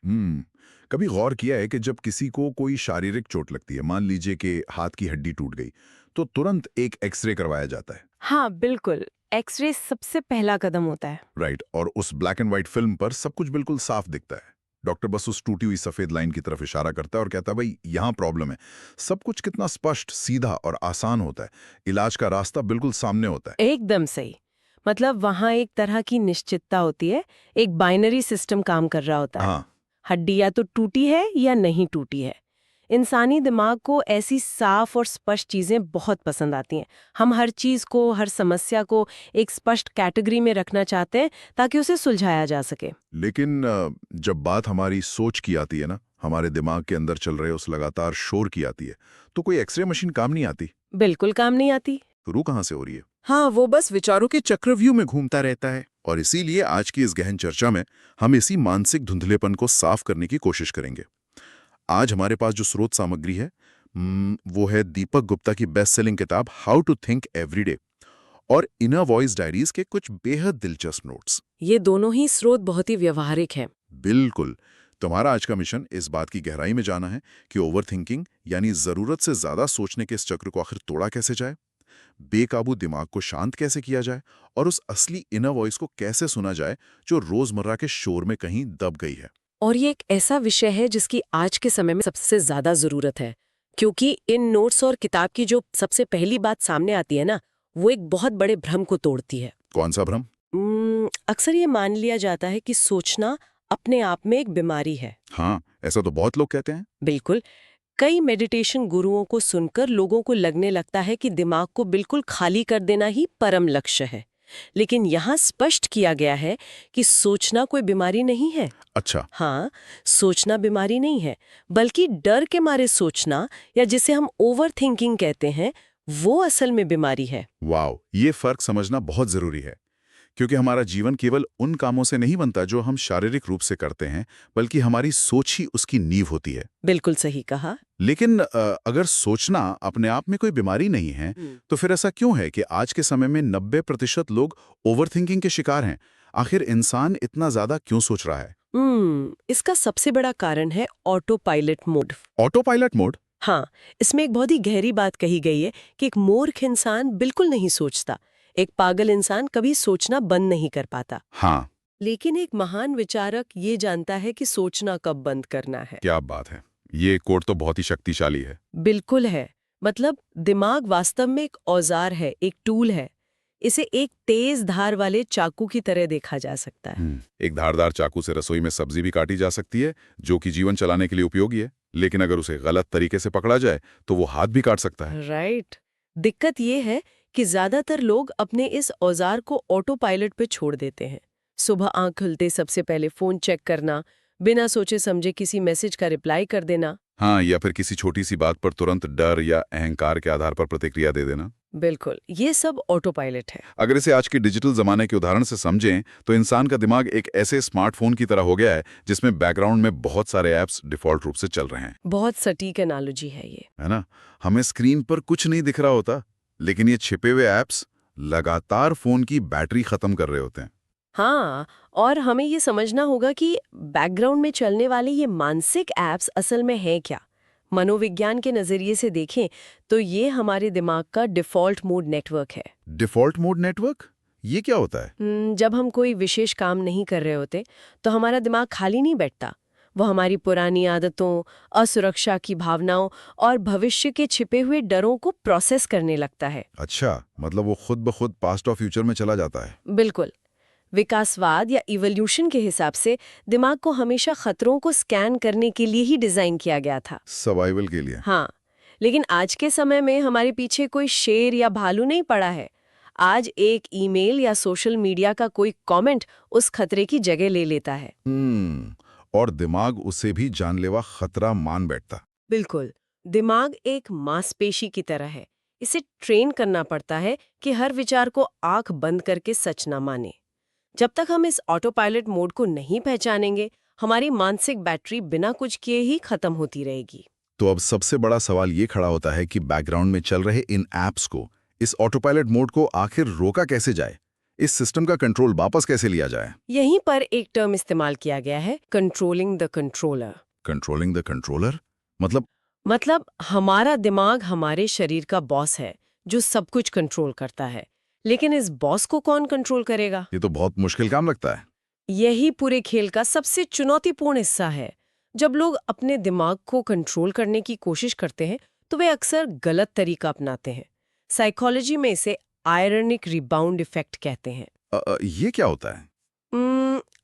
हम्म। कभी गौर किया है कि जब किसी को कोई शारीरिक चोट लगती है, मान लीजिए कि हाथ की हड्डी टूट गई, तो तुरंत एक एक्सरे करवाया जाता है। हाँ, बिल्कुल। एक्सरे सबसे पहला कदम होता है। राइट, और उस ब्लैक एंड व्हाइट फिल्म पर सब कुछ बिल्कुल साफ दिखता है। डॉक्टर बस उस टूटी हुई सफेद लाइन की तरफ इशारा करता है और कहता है भाई यहाँ प्रॉब्लम है। सब कुछ कितना स्पष्ट, सीधा और आसान होता है। इलाज का रास्ता बिल्कुल सामने होता है। एकदम सही। मतलब वहाँ एक तरह की निश्चितता होती है, एक बाइनरी सिस्टम काम कर रहा होता है। हाँ। हड्डी या तो टूटी है या नहीं टूटी है। इंसानी दिमाग को ऐसी साफ और स्पष्ट चीजें बहुत पसंद आती हैं। हम हर चीज को, हर समस्या को एक स्पष्ट कैटेगरी में रखना चाहते हैं ताकि उसे सुलझाया जा सके। लेकिन जब बात हमारी सोच की आती है ना, हमारे दिमाग के अंदर चल रहे उस लगातार शोर की आती है, तो कोई एक्सरे मशीन काम नहीं आती। बिल्कुल काम नहीं आती। शुरू कहाँ से हो रही है? हाँ, वो बस विचारों के चक्रव्यूह में घूमता रहता है। और इसीलिए आज की इस गहन चर्चा में हम इसी मानसिक धुंधलेपन को साफ करने की कोशिश करेंगे। आज हमारे पास जो स्रोत सामग्री है वो है दीपक गुप्ता की बेस्ट सेलिंग किताब हाउ टू थिंक एवरीडे और इनर वॉइस डायरीज के कुछ बेहद दिलचस्प नोट्स। ये दोनों ही स्रोत बहुत ही व्यवहारिक हैं। बिल्कुल। तुम्हारा आज का मिशन इस बात की गहराई में जाना है कि ओवरथिंकिंग यानी जरूरत से ज्यादा सोचने के इस चक्र को आखिर तोड़ा कैसे जाए, बेकाबू दिमाग को शांत कैसे किया जाए और उस असली इनर वॉइस को कैसे सुना जाए जो रोजमर्रा के शोर में कहीं दब गई है। और ये एक ऐसा विषय है जिसकी आज के समय में सबसे ज्यादा जरूरत है, क्योंकि इन नोट्स और किताब की जो सबसे पहली बात सामने आती है ना, वो एक बहुत बड़े भ्रम को तोड़ती है। कौन सा भ्रम? अक्सर ये मान लिया जाता है कि सोचना अपने आप में एक बीमारी है। हाँ, ऐसा तो बहुत लोग कहते हैं। बिल्कुल। कई मेडिटेशन गुरुओं को सुनकर लोगों को लगने लगता है कि दिमाग को बिल्कुल खाली कर देना ही परम लक्ष्य है। लेकिन यहाँ स्पष्ट किया गया है कि सोचना कोई बीमारी नहीं है। अच्छा। हाँ, सोचना बीमारी नहीं है, बल्कि डर के मारे सोचना, या जिसे हम ओवर थिंकिंग कहते हैं, वो असल में बीमारी है। वाओ, ये फर्क समझना बहुत जरूरी है, क्योंकि हमारा जीवन केवल उन कामों से नहीं बनता जो हम शारीरिक रूप से करते हैं, बल्कि हमारी सोच ही उसकी नींव होती है। बिल्कुल सही कहा। लेकिन अगर सोचना अपने आप में कोई बीमारी नहीं है, तो फिर ऐसा क्यों है कि आज के समय में 90% लोग ओवरथिंकिंग के शिकार हैं? आखिर इंसान इतना ज्यादा क्यों सोच रहा है? इसका सबसे बड़ा कारण है auto pilot mode. Auto pilot mode? हाँ, इसमें एक बहुत ही गहरी बात कही गई है कि एक मूर्ख इंसान बिल्कुल नहीं सोचता, एक पागल इंसान कभी सोचना बंद नहीं कर पाता। हाँ। लेकिन एक महान विचारक ये जानता है कि सोचना कब बंद करना है। क्या बात है, ये कोड तो बहुत ही शक्तिशाली है। बिल्कुल है। मतलब दिमाग वास्तव में एक औजार है, एक टूल है। इसे एक तेज धार वाले चाकू की तरह देखा जा सकता है। एक धारदार चाकू से रसोई में सब्जी भी काटी जा सकती है, जो कि जीवन चलाने के लिए उपयोगी है। लेकिन अगर उसे गलत तरीके से पकड़ा जाए तो वो हाथ भी काट सकता है। राइट। दिक्कत ये है कि ज्यादातर लोग अपने इस औजार को ऑटो पायलट पे छोड़ देते हैं। सुबह आंख खुलते सबसे पहले फोन चेक करना, बिना सोचे समझे किसी मैसेज का रिप्लाई कर देना। हाँ, या फिर किसी छोटी सी बात पर तुरंत डर या अहंकार के आधार पर प्रतिक्रिया दे देना। बिल्कुल, ये सब ऑटो पायलट है। अगर इसे आज के डिजिटल जमाने के उदाहरण से समझें तो इंसान का दिमाग एक ऐसे स्मार्टफोन की तरह हो गया है जिसमें बैकग्राउंड में बहुत सारे ऐप्स डिफॉल्ट रूप से चल रहे हैं। बहुत सटीक एनालॉजी है ये। है ना? हमें स्क्रीन पर कुछ नहीं दिख रहा होता, लेकिन ये छिपे हुए ऐप्स लगातार फोन की बैटरी खत्म कर रहे होते हैं। हाँ, और हमें ये समझना होगा कि बैकग्राउंड में चलने वाले ये मानसिक ऐप्स असल में हैं क्या। मनोविज्ञान के नजरिए से देखें तो ये हमारे दिमाग का डिफॉल्ट मोड नेटवर्क है। Default mode network? ये क्या होता है? जब हम कोई विशेष काम नहीं कर रहे होते तो हमारा दिमाग खाली नहीं बैठता। वो हमारी पुरानी आदतों, असुरक्षा की भावनाओं और भविष्य के छिपे हुए डरों को प्रोसेस करने लगता है। अच्छा, मतलब वो खुद ब खुद पास्ट और फ्यूचर में चला जाता है। बिल्कुल। विकासवाद या इवोल्यूशन के हिसाब से दिमाग को हमेशा खतरों को स्कैन करने के लिए ही डिजाइन किया गया था। सर्वाइवल के लिए। हाँ, लेकिन आज के समय में हमारे पीछे कोई शेर या भालू नहीं पड़ा है। आज एक ईमेल या सोशल मीडिया का कोई कमेंट उस खतरे की जगह ले लेता है। और दिमाग उसे भी जानलेवा खतरा मान बैठता। बिल्कुल। दिमाग एक मांसपेशी की तरह है। इसे ट्रेन करना पड़ता है कि हर विचार को आंख बंद करके सच ना माने। जब तक हम इस ऑटो पायलट मोड को नहीं पहचानेंगे, हमारी मानसिक बैटरी बिना कुछ किए ही खत्म होती रहेगी। तो अब सबसे बड़ा सवाल ये खड़ा होता है कि बैकग्राउंड में चल रहे इन ऐप्स को, इस ऑटो पायलट मोड को आखिर रोका कैसे जाए? इस सिस्टम का कंट्रोल वापस कैसे लिया जाए? यहीं पर एक टर्म इस्तेमाल किया गया है, controlling the controller. Controlling the controller मतलब हमारा दिमाग हमारे शरीर का बॉस है जो सब कुछ कंट्रोल करता है, लेकिन इस बॉस को कौन कंट्रोल करेगा? ये तो बहुत मुश्किल काम लगता है। यही पूरे खेल का सबसे चुनौतीपूर्ण हिस्सा है। जब लोग अपने दिमाग को कंट्रोल करने की कोशिश करते हैं तो वे अक्सर गलत तरीका अपनाते हैं। साइकोलॉजी में इसे आयरनिक रिबाउंड इफेक्ट कहते हैं। ये क्या होता है?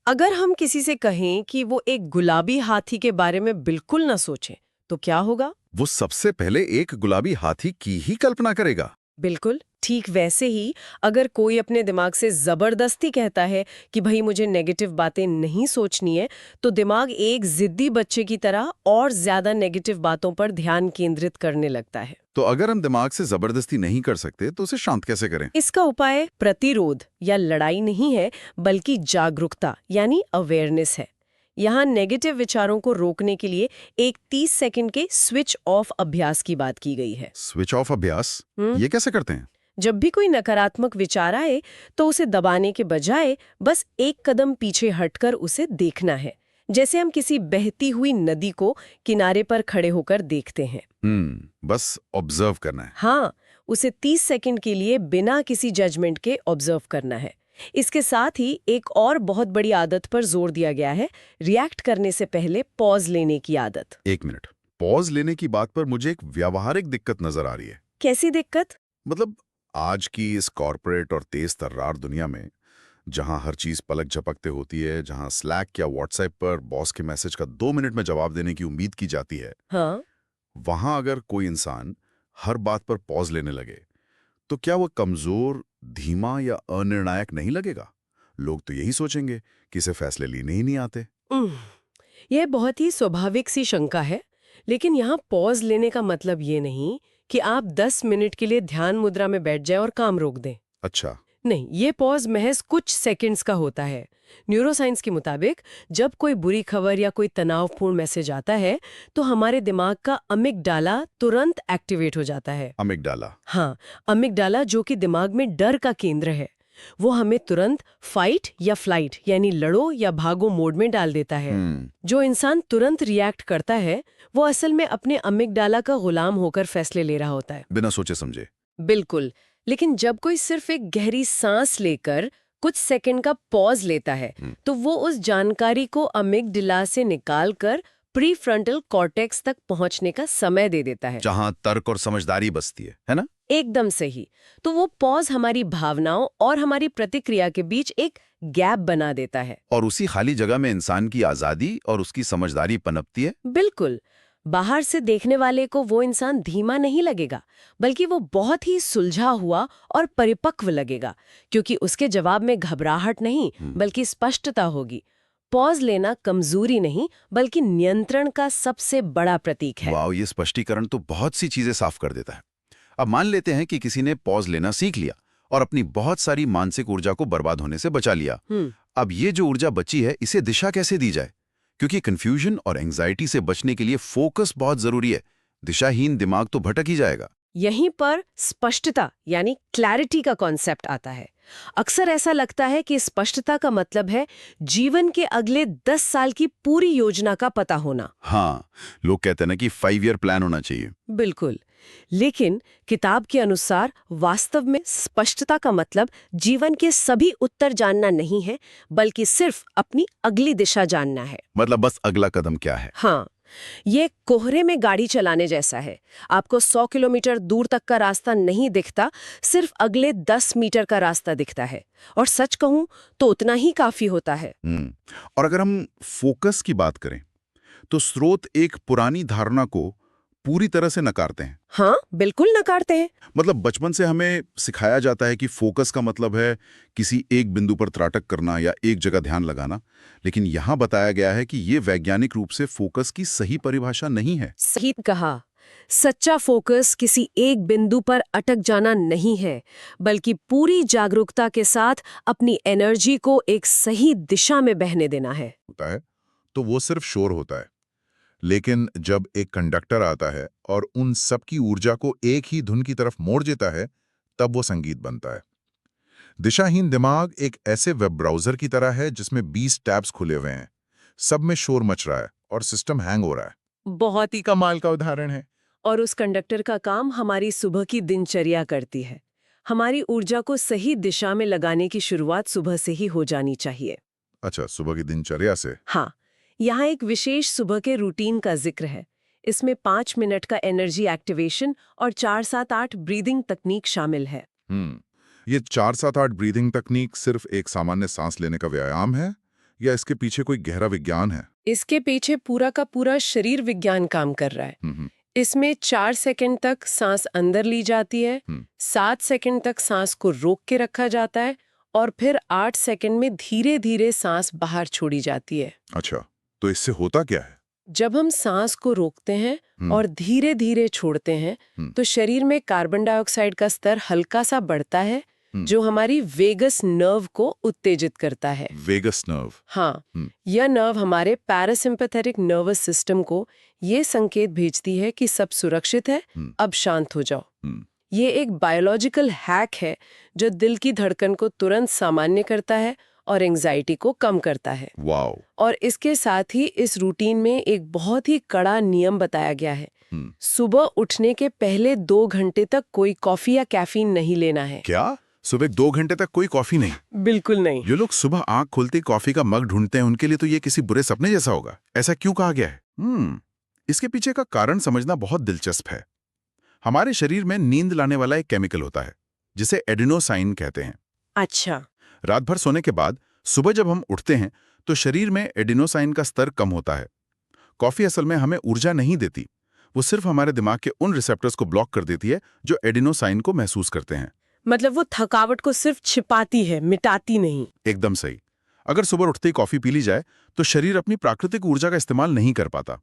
अगर हम किसी से कहें कि वो एक गुलाबी हाथी के बारे में बिल्कुल ना सोचें, तो क्या होगा? वो सबसे पहले एक गुलाबी हाथी की ही कल्पना करेगा। बिल्कुल ठीक वैसे ही अगर कोई अपने दिमाग से जबरदस्ती कहता है कि भाई मुझे नेगेटिव बातें नहीं सोचनी है, तो दिमाग एक जिद्दी बच्चे की तरह और ज्यादा नेगेटिव बातों पर ध्यान केंद्रित करने लगता है। तो अगर हम दिमाग से जबरदस्ती नहीं कर सकते तो उसे शांत कैसे करें? इसका उपाय प्रतिरोध या लड़ाई नहीं है, बल्कि जागरूकता यानी अवेयरनेस है। यहाँ नेगेटिव विचारों को रोकने के लिए एक 30 सेकंड के स्विच ऑफ अभ्यास की बात की गई है। स्विच ऑफ अभ्यास? ये कैसे करते हैं? जब भी कोई नकारात्मक विचार आए तो उसे दबाने के बजाय बस एक कदम पीछे हटकर उसे देखना है, जैसे हम किसी बहती हुई नदी को किनारे पर खड़े होकर देखते हैं। बस ऑब्जर्व करना है। हाँ, उसे 30 सेकंड के लिए बिना किसी जजमेंट के ऑब्जर्व करना है। इसके साथ ही एक और बहुत बड़ी आदत पर जोर दिया गया है, रिएक्ट करने से पहले पॉज लेने की आदत। 1 मिनट, पॉज लेने की बात पर मुझे एक व्यावहारिक दिक्कत नजर आ रही है। कैसी दिक्कत? मतलब आज की इस कॉर्पोरेट और तेज तर्रार दुनिया में, जहां हर चीज पलक झपकते होती है, जहां स्लैक या व्हाट्सएप पर बॉस के मैसेज का 2 मिनट में जवाब देने की उम्मीद की जाती है, हाँ, वहां अगर कोई इंसान हर बात पर पॉज लेने लगे तो क्या वो कमजोर, धीमा या अनिर्णायक नहीं लगेगा? लोग तो यही सोचेंगे कि इसे फैसले लेने ही नहीं आते। यह बहुत ही स्वाभाविक सी शंका है, लेकिन यहाँ पॉज लेने का मतलब ये नहीं कि आप 10 मिनट के लिए ध्यान मुद्रा में बैठ जाएं और काम रोक दें। अच्छा। नहीं, ये पॉज महज कुछ सेकंड्स का होता है। न्यूरोसाइंस के मुताबिक जब कोई बुरी खबर या कोई तनावपूर्ण मैसेज आता है तो हमारे दिमाग का अमिगडाला तुरंत एक्टिवेट हो जाता है। अमिगडाला? हाँ, अमिगडाला जो कि दिमाग में डर का केंद्र है, वो हमें तुरंत फाइट या फ्लाइट यानी लड़ो या भागो मोड में डाल देता है। जो इंसान तुरंत रिएक्ट करता है वो असल में अपने अमिगडाला का गुलाम होकर फैसले ले रहा होता है, बिना सोचे समझे। बिल्कुल। लेकिन जब कोई सिर्फ एक गहरी सांस लेकर कुछ सेकंड का पॉज लेता है तो वो उस जानकारी को अमिगडाला से निकालकर प्रीफ्रंटल कॉर्टेक्स तक पहुंचने का समय दे देता है, जहां तर्क और समझदारी बसती है ना? एकदम सही। तो वो पॉज हमारी भावनाओं और हमारी प्रतिक्रिया के बीच एक गैप बना देता है। और उसी खाली जगह में इंसान की आजादी और उसकी समझदारी पनपती है। बिल्कुल। बाहर से देखने वाले को वो इंसान धीमा नहीं लगेगा, बल्कि वो बहुत ही सुलझा हुआ और परिपक्व लगेगा, क्योंकि उसके जवाब में घबराहट नहीं बल्कि स्पष्टता होगी। पॉज लेना कमजोरी नहीं बल्कि नियंत्रण का सबसे बड़ा प्रतीक है। वाह, ये स्पष्टीकरण तो बहुत सी चीजें साफ कर देता है। अब मान लेते हैं कि किसी ने पॉज लेना सीख लिया और अपनी बहुत सारी मानसिक ऊर्जा को बर्बाद होने से बचा लिया। अब ये जो ऊर्जा बची है, इसे दिशा कैसे दी जाए? क्योंकि कंफ्यूजन और एंजाइटी से बचने के लिए फोकस बहुत जरूरी है। दिशाहीन दिमाग तो भटक ही जाएगा। यहीं पर स्पष्टता यानी क्लैरिटी का कॉन्सेप्ट आता है। अक्सर ऐसा लगता है कि स्पष्टता का मतलब है जीवन के अगले 10 साल की पूरी योजना का पता होना। हाँ, लोग कहते हैं ना कि 5 ईयर प्लान होना चाहिए। बिल्कुल, लेकिन किताब के अनुसार वास्तव में स्पष्टता का मतलब जीवन के सभी उत्तर जानना नहीं है, बल्कि सिर्फ अपनी अगली दिशा जानना है। मतलब बस अगला कदम क्या है? हाँ, ये कोहरे में गाड़ी चलाने जैसा है। आपको 100 किलोमीटर दूर तक का रास्ता नहीं दिखता, सिर्फ अगले 10 मीटर का रास्ता दिखता है। और सच कहूं तो उतना ही काफी होता है। और अगर हम फोकस की बात करें तो स्रोत एक पुरानी धारणा को पूरी तरह से नकारते हैं। हाँ, बिल्कुल नकारते हैं। मतलब बचपन से हमें सिखाया जाता है कि फोकस का मतलब है किसी एक बिंदु पर त्राटक करना या एक जगह ध्यान लगाना, लेकिन यहाँ बताया गया है कि ये वैज्ञानिक रूप से फोकस की सही परिभाषा नहीं है। सही कहा। सच्चा फोकस किसी एक बिंदु पर अटक जाना नहीं है, बल्कि पूरी जागरूकता के साथ अपनी एनर्जी को एक सही दिशा में बहने देना है। होता है तो वो सिर्फ शोर होता है, लेकिन जब एक कंडक्टर आता है और उन सब की ऊर्जा को एक ही धुन की तरफ मोड़ देता है, तब वो संगीत बनता है। दिशाहीन दिमाग एक ऐसे वेब ब्राउजर की तरह है जिसमें 20 टैब्स खुले हुए हैं, सब में शोर मच रहा है और सिस्टम हैंग हो रहा है। बहुत ही कमाल का उदाहरण है। और उस कंडक्टर का काम हमारी सुबह की दिनचर्या करती है। हमारी ऊर्जा को सही दिशा में लगाने की शुरुआत सुबह से ही हो जानी चाहिए। अच्छा, सुबह की दिनचर्या से। हाँ, यहाँ एक विशेष सुबह के रूटीन का जिक्र है। इसमें 5 मिनट का एनर्जी एक्टिवेशन और 4-7-8 ब्रीदिंग तकनीक शामिल है। ये 4-7-8 ब्रीदिंग तकनीक सिर्फ एक सामान्य सांस लेने का व्यायाम है या इसके पीछे कोई गहरा विज्ञान है? इसके पीछे पूरा का पूरा शरीर विज्ञान काम कर रहा है। हम्म, इसमें 4 सेकंड तक सांस अंदर ली जाती है, 7 सेकंड तक सांस को रोक के रखा जाता है और फिर 8 सेकंड में धीरे धीरे सांस बाहर छोड़ी जाती है। अच्छा, तो इससे होता क्या है? जब हम सांस को रोकते हैं और धीरे धीरे छोड़ते हैं तो शरीर में कार्बन डाइऑक्साइड का स्तर हल्का सा बढ़ता है, जो हमारी वेगस नर्व को उत्तेजित करता है। Vagus nerve? हाँ, यह नर्व हमारे पैरासिम्पैथेटिक नर्वस सिस्टम को ये संकेत भेजती है कि सब सुरक्षित है, अब शांत हो जाओ। ये एक बायोलॉजिकल हैक है जो दिल की धड़कन को तुरंत सामान्य करता है और एंजाइटी को कम करता है। वाओ! और इसके साथ ही इस रूटीन में एक बहुत ही कड़ा नियम बताया गया है। सुबह उठने के पहले 2 घंटे तक कोई कॉफी या कैफीन नहीं लेना है। क्या? सुबह 2 घंटे तक कोई कॉफी नहीं? बिल्कुल नहीं। जो लोग सुबह आंख खुलते ही कॉफी का मग ढूंढते हैं उनके लिए तो ये किसी बुरे सपने जैसा होगा। ऐसा क्यों कहा गया है? इसके पीछे का कारण समझना बहुत दिलचस्प है। हमारे शरीर में नींद लाने वाला एक केमिकल होता है जिसे एडिनोसाइन कहते हैं। अच्छा। रात भर सोने के बाद सुबह जब हम उठते हैं तो शरीर में एडिनोसाइन का स्तर कम होता है। कॉफी असल में हमें ऊर्जा नहीं देती, वो सिर्फ हमारे दिमाग के उन रिसेप्टर्स को ब्लॉक कर देती है जो एडिनोसाइन को महसूस करते हैं। मतलब वो थकावट को सिर्फ छिपाती है, मिटाती नहीं। एकदम सही। अगर सुबह उठते ही कॉफी पी ली जाए तो शरीर अपनी प्राकृतिक ऊर्जा का इस्तेमाल नहीं कर पाता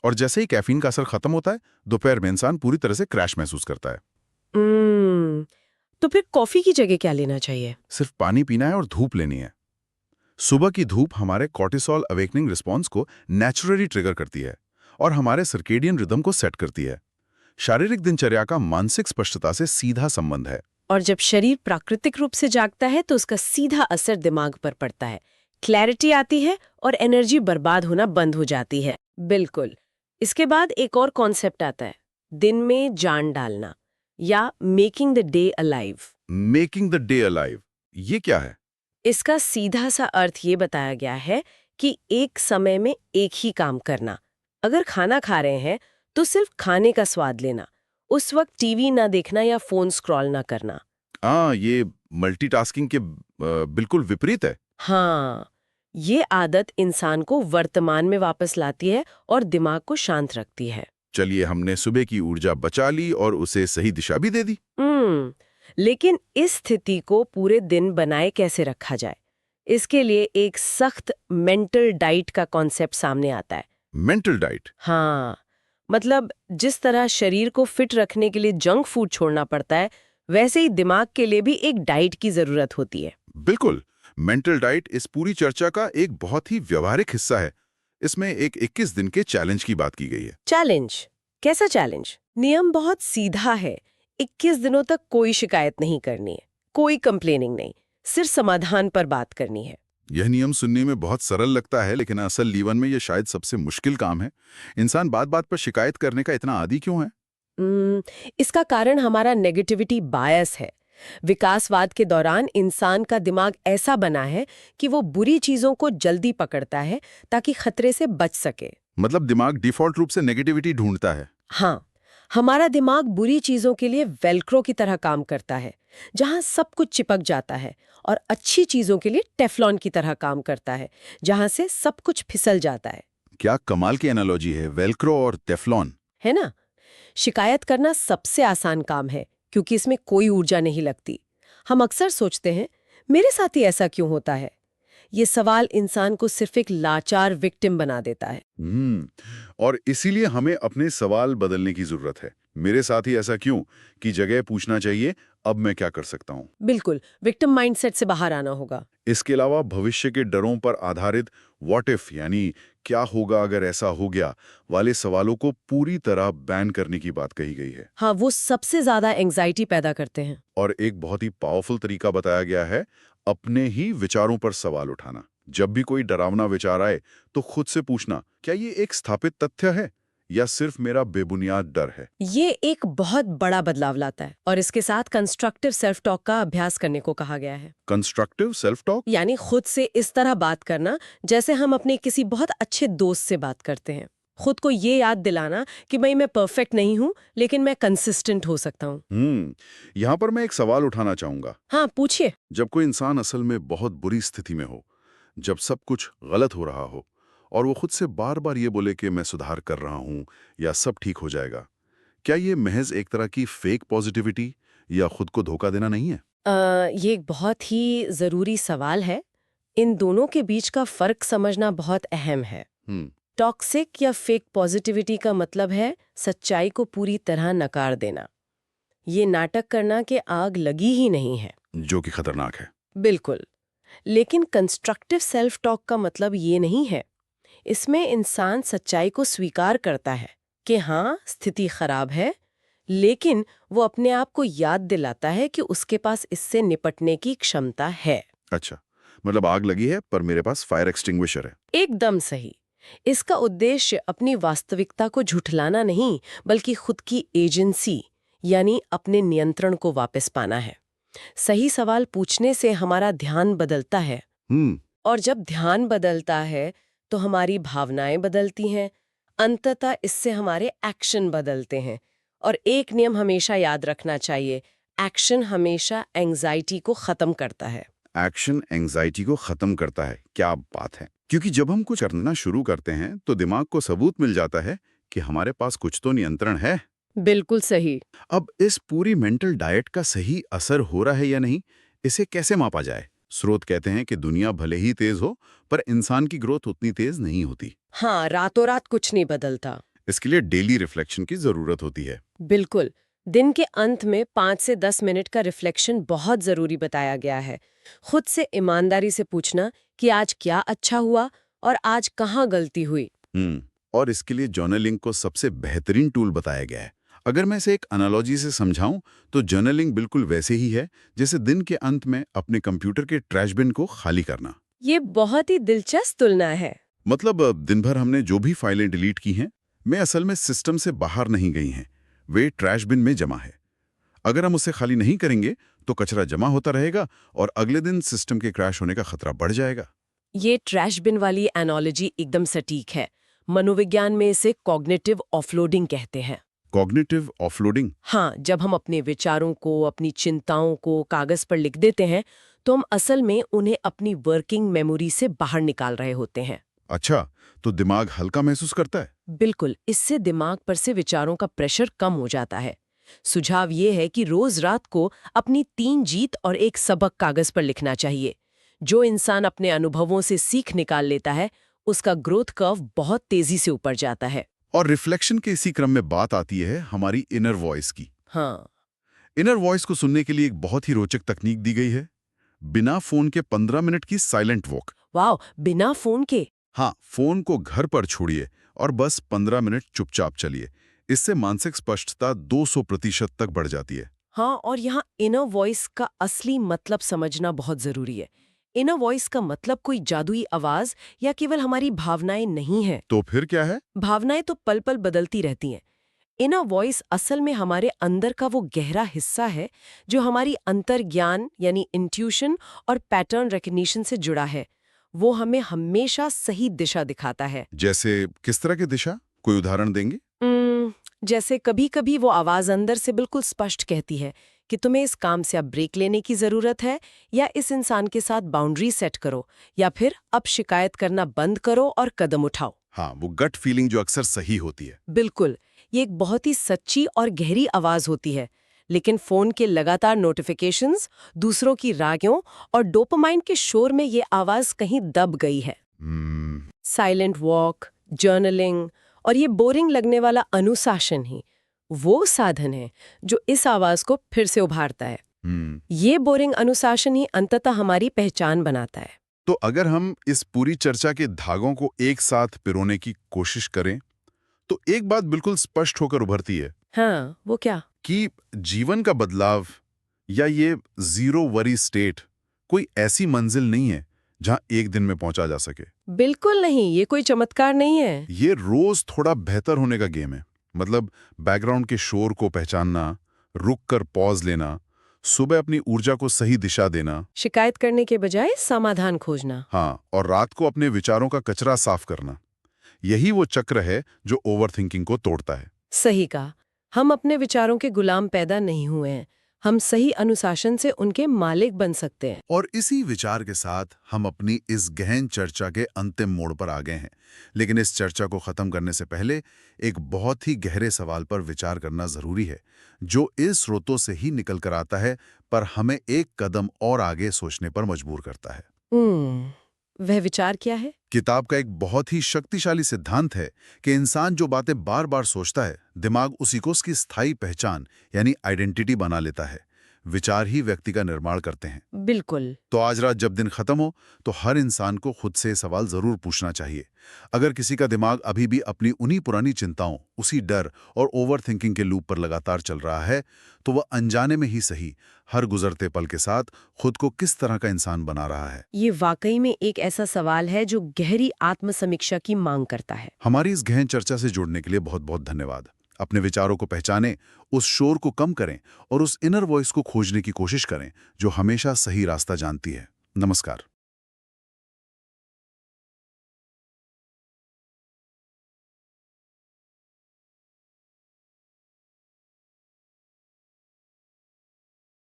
और जैसे ही कैफीन का असर खत्म होता है दोपहर में इंसान पूरी तरह से क्रैश महसूस करता है। तो फिर कॉफी की जगह क्या लेना चाहिए? सिर्फ पानी पीना है और धूप लेनी है। सुबह की धूप हमारे कॉर्टिसोल अवेकनिंग रिस्पॉन्स को नेचुरली ट्रिगर करती है और हमारे सर्केडियन रिदम को सेट करती है। शारीरिक दिनचर्या का मानसिक स्पष्टता से सीधा संबंध है। और जब शरीर प्राकृतिक रूप से जागता है तो उसका सीधा असर दिमाग पर पड़ता है। क्लैरिटी आती है और एनर्जी बर्बाद होना बंद हो जाती है। बिल्कुल। इसके बाद एक और कॉन्सेप्ट आता है, दिन में जान डालना या making the day alive. Making the day alive, ये क्या है? इसका सीधा सा अर्थ ये बताया गया है कि एक समय में एक ही काम करना। अगर खाना खा रहे हैं तो सिर्फ खाने का स्वाद लेना, उस वक्त टीवी ना देखना या फोन स्क्रॉल ना करना। ये मल्टीटास्किंग के बिल्कुल विपरीत है। हाँ, ये आदत इंसान को वर्तमान में वापस लाती है और दिमाग को शांत रखती है। चलिए, हमने सुबह की ऊर्जा बचा ली और उसे सही दिशा भी दे दी। लेकिन इस स्थिति को पूरे दिन बनाए कैसे रखा जाए, इसके लिए एक सख्त मेंटल डाइट का कॉन्सेप्ट सामने आता है। Mental diet? हाँ, मतलब जिस तरह शरीर को फिट रखने के लिए जंक फूड छोड़ना पड़ता है, वैसे ही दिमाग के लिए भी एक डाइट की जरूरत होती है। बिल्कुल। मेंटल डाइट इस पूरी चर्चा का एक बहुत ही व्यवहारिक हिस्सा है। इसमें एक 21 दिन के चैलेंज की बात की गई है। चैलेंज? कैसा चैलेंज? नियम बहुत सीधा है। 21 दिनों तक कोई शिकायत नहीं करनी है, कोई कंप्लेनिंग नहीं, सिर्फ समाधान पर बात करनी है। यह नियम सुनने में बहुत सरल लगता है, लेकिन असल जीवन में यह शायद सबसे मुश्किल काम है। इंसान बात बात पर शिकायत करने का इतना आदी क्यों है? इसका कारण हमारा नेगेटिविटी बायस है। विकासवाद के दौरान इंसान का दिमाग ऐसा बना है कि वो बुरी चीजों को जल्दी पकड़ता है ताकि खतरे से बच सके। मतलब दिमाग डिफॉल्ट रूप से नेगेटिविटी ढूंढता है। हाँ, हमारा दिमाग बुरी चीजों के लिए वेल्क्रो की तरह काम करता है, जहां सब कुछ चिपक जाता है, और अच्छी चीजों के लिए टेफ्लॉन की तरह काम करता है, जहां से सब कुछ फिसल जाता है। क्या कमाल की एनालॉजी है, वेल्क्रो और टेफ्लॉन। है ना? शिकायत करना सबसे आसान काम है क्योंकि इसमें कोई ऊर्जा नहीं लगती। हम अक्सर सोचते हैं, मेरे साथ ही ऐसा क्यों होता है? ये सवाल इंसान को सिर्फ एक लाचार विक्टिम बना देता है। और इसीलिए हमें अपने सवाल बदलने की जरूरत है। मेरे साथ ही ऐसा क्यों की जगह पूछना चाहिए, अब मैं क्या कर सकता हूँ? बिल्कुल, विक्टिम माइंडसेट से बाहर आना होगा। इसके अलावा भविष्य के डरों पर आधारित व्हाट इफ यानी क्या होगा अगर ऐसा हो गया वाले सवालों को पूरी तरह बैन करने की बात कही गई है। हाँ, वो सबसे ज्यादा एंग्जाइटी पैदा करते हैं। और एक बहुत ही पावरफुल तरीका बताया गया है अपने ही विचारों पर सवाल उठाना। जब भी कोई डरावना विचार आए तो खुद से पूछना, क्या ये एक स्थापित तथ्य है या सिर्फ मेरा बेबुनियाद डर है? ये एक बहुत बड़ा बदलाव लाता है और इसके साथ कंस्ट्रक्टिव सेल्फ टॉक का अभ्यास करने को कहा गया है। Constructive self talk? यानी खुद से इस तरह बात करना जैसे हम अपने किसी बहुत अच्छे दोस्त से बात करते हैं। खुद को ये याद दिलाना कि भाई मैं परफेक्ट नहीं हूँ, लेकिन मैं कंसिस्टेंट हो सकता हूँ। यहाँ पर मैं एक सवाल उठाना चाहूंगा। हाँ, पूछिए। जब कोई इंसान असल में बहुत बुरी स्थिति में हो, जब सब कुछ गलत हो रहा हो और वो खुद से बार बार ये बोले कि मैं सुधार कर रहा हूं या सब ठीक हो जाएगा, क्या ये महज एक तरह की फेक पॉजिटिविटी या खुद को धोखा देना नहीं है? ये एक बहुत ही जरूरी सवाल है। इन दोनों के बीच का फर्क समझना बहुत अहम है। हम्म टॉक्सिक या फेक पॉजिटिविटी का मतलब है सच्चाई को पूरी तरह नकार देना। ये नाटक करना कि आग लगी ही नहीं है। जो कि खतरनाक है। बिल्कुल। लेकिन कंस्ट्रक्टिव सेल्फ टॉक का मतलब ये नहीं है। इसमें इंसान सच्चाई को स्वीकार करता है कि हाँ, स्थिति खराब है, लेकिन वो अपने आप को याद दिलाता है कि उसके पास इससे निपटने की क्षमता है। अच्छा, मतलब आग लगी है पर मेरे पास फायर एक्सटिंग्विशर है। एकदम सही। इसका उद्देश्य अपनी वास्तविकता को झुठलाना नहीं, बल्कि खुद की एजेंसी यानी अपने नियंत्रण को वापस पाना है। सही सवाल पूछने से हमारा ध्यान बदलता है, हम्म और जब ध्यान बदलता है तो हमारी भावनाएं बदलती हैं। अंततः इससे हमारे एक्शन बदलते हैं। और एक नियम हमेशा याद रखना चाहिए, एक्शन हमेशा एंग्जाइटी को खत्म करता है। एक्शन एंजाइटी को खत्म करता है, क्या बात है। क्योंकि जब हम कुछ करना शुरू करते हैं तो दिमाग को सबूत मिल जाता है कि हमारे पास कुछ तो नियंत्रण है। बिल्कुल सही। अब इस पूरी मेंटल डाइट का सही असर हो रहा है या नहीं, इसे कैसे मापा जाए? स्रोत कहते हैं कि दुनिया भले ही तेज हो पर इंसान की ग्रोथ उतनी तेज नहीं होती। हाँ, रातों रात कुछ नहीं बदलता। इसके लिए डेली रिफ्लेक्शन की जरूरत होती है। बिल्कुल। दिन के अंत में 5 से 10 मिनट का रिफ्लेक्शन बहुत जरूरी बताया गया है। खुद से ईमानदारी से पूछना कि आज क्या अच्छा हुआ और आज कहाँ गलती हुई। और इसके लिए जर्नलिंग को सबसे बेहतरीन टूल बताया गया है। अगर मैं इसे एक एनालॉजी से समझाऊं तो जर्नलिंग बिल्कुल वैसे ही है जैसे दिन के अंत में अपने कंप्यूटर के ट्रैश बिन को खाली करना। ये बहुत ही दिलचस्प तुलना है। मतलब दिन भर हमने जो भी फाइलें डिलीट की हैं, वे असल में सिस्टम से बाहर नहीं गई हैं, वे ट्रैश बिन में जमा है। अगर हम उसे खाली नहीं करेंगे तो कचरा जमा होता रहेगा और अगले दिन सिस्टम के क्रैश होने का खतरा बढ़ जाएगा। ये ट्रैश बिन वाली एनालॉजी एकदम सटीक है। मनोविज्ञान में इसे कॉग्निटिव ऑफलोडिंग कहते हैं। Cognitive offloading? हाँ, जब हम अपने विचारों को, अपनी चिंताओं को कागज पर लिख देते हैं तो हम असल में उन्हें अपनी वर्किंग मेमोरी से बाहर निकाल रहे होते हैं। अच्छा, तो दिमाग हल्का महसूस करता है? बिल्कुल। इससे दिमाग पर से विचारों का प्रेशर कम हो जाता है। सुझाव ये है कि रोज रात को अपनी 3 जीत और 1 सबक कागज पर लिखना चाहिए। जो इंसान अपने अनुभवों से सीख निकाल लेता है, उसका ग्रोथ कर्व बहुत तेजी से ऊपर जाता है। और रिफ्लेक्शन के इसी क्रम में बात आती है हमारी इनर वॉइस की। हाँ। इनर वॉइस को सुनने के लिए एक बहुत ही रोचक तकनीक दी गई है, बिना फोन के 15 मिनट की साइलेंट वॉक। वाह, बिना फोन के? हाँ, फोन को घर पर छोड़िए और बस 15 मिनट चुपचाप चलिए। इससे मानसिक स्पष्टता 200% तक बढ़ जाती है। हाँ, और यहाँ इनर वॉइस का असली मतलब समझना बहुत जरूरी है। इनर वॉइस का मतलब कोई जादुई आवाज या केवल हमारी भावनाएं नहीं है। तो फिर क्या है? भावनाएं तो पल पल बदलती रहती हैं। इनर वॉइस असल में हमारे अंदर का वो गहरा हिस्सा है जो हमारी अंतर्ज्ञान यानी इंट्यूशन और पैटर्न रिकग्निशन से जुड़ा है। वो हमें हमेशा सही दिशा दिखाता है। जैसे किस तरह की दिशा? कोई उदाहरण देंगे? जैसे कभी-कभी वो आवाज अंदर से बिल्कुल स्पष्ट कहती है कि तुम्हें इस काम से अब ब्रेक लेने की जरूरत है, या इस इंसान के साथ बाउंड्री सेट करो, या फिर अब शिकायत करना बंद करो और कदम उठाओ। हाँ, वो गट फीलिंग जो अक्सर सही होती है। बिल्कुल। ये एक बहुत ही सच्ची और गहरी आवाज होती है। लेकिन फोन के लगातार नोटिफिकेशंस, दूसरों की रायों और डोपामाइन के शोर में ये आवाज कहीं दब गई है। साइलेंट वॉक, जर्नलिंग और ये बोरिंग लगने वाला अनुशासन ही वो साधन है जो इस आवाज को फिर से उभारता है। ये बोरिंग अनुशासन ही अंततः हमारी पहचान बनाता है। तो अगर हम इस पूरी चर्चा के धागों को एक साथ पिरोने की कोशिश करें, तो एक बात बिल्कुल स्पष्ट होकर उभरती है हाँ, वो क्या? कि जीवन का बदलाव या ये जीरो वरी स्टेट कोई ऐसी मंजिल नहीं है जहां एक दिन में पहुंचा जा सके। बिल्कुल नहीं, ये कोई चमत्कार नहीं है। ये रोज थोड़ा बेहतर होने का गेम है। मतलब बैकग्राउंड के शोर को पहचानना, रुक कर पॉज लेना, सुबह अपनी ऊर्जा को सही दिशा देना, शिकायत करने के बजाय समाधान खोजना। हाँ, और रात को अपने विचारों का कचरा साफ करना। यही वो चक्र है जो ओवरथिंकिंग को तोड़ता है। सही कहा। हम अपने विचारों के गुलाम पैदा नहीं हुए हैं। हम सही अनुशासन से उनके मालिक बन सकते हैं। और इसी विचार के साथ हम अपनी इस गहन चर्चा के अंतिम मोड़ पर आ गए हैं। लेकिन इस चर्चा को खत्म करने से पहले एक बहुत ही गहरे सवाल पर विचार करना जरूरी है, जो इस स्रोतों से ही निकल कर आता है, पर हमें एक कदम और आगे सोचने पर मजबूर करता है। वह विचार क्या है? किताब का एक बहुत ही शक्तिशाली सिद्धांत है कि इंसान जो बातें बार बार सोचता है, दिमाग उसी को उसकी स्थायी पहचान यानी आइडेंटिटी बना लेता है। विचार ही व्यक्ति का निर्माण करते हैं। बिल्कुल। तो आज रात जब दिन खत्म हो, तो हर इंसान को खुद से सवाल जरूर पूछना चाहिए। अगर किसी का दिमाग अभी भी अपनी उन्हीं पुरानी चिंताओं, उसी डर और ओवरथिंकिंग के लूप पर लगातार चल रहा है, तो वह अनजाने में ही सही हर गुजरते पल के साथ खुद को किस तरह का इंसान बना रहा है। ये वाकई में एक ऐसा सवाल है जो गहरी आत्मसमीक्षा की मांग करता है। हमारी इस गहन चर्चा से जुड़ने के लिए बहुत बहुत धन्यवाद। अपने विचारों को पहचानें, उस शोर को कम करें और उस इनर वॉइस को खोजने की कोशिश करें जो हमेशा सही रास्ता जानती है। नमस्कार।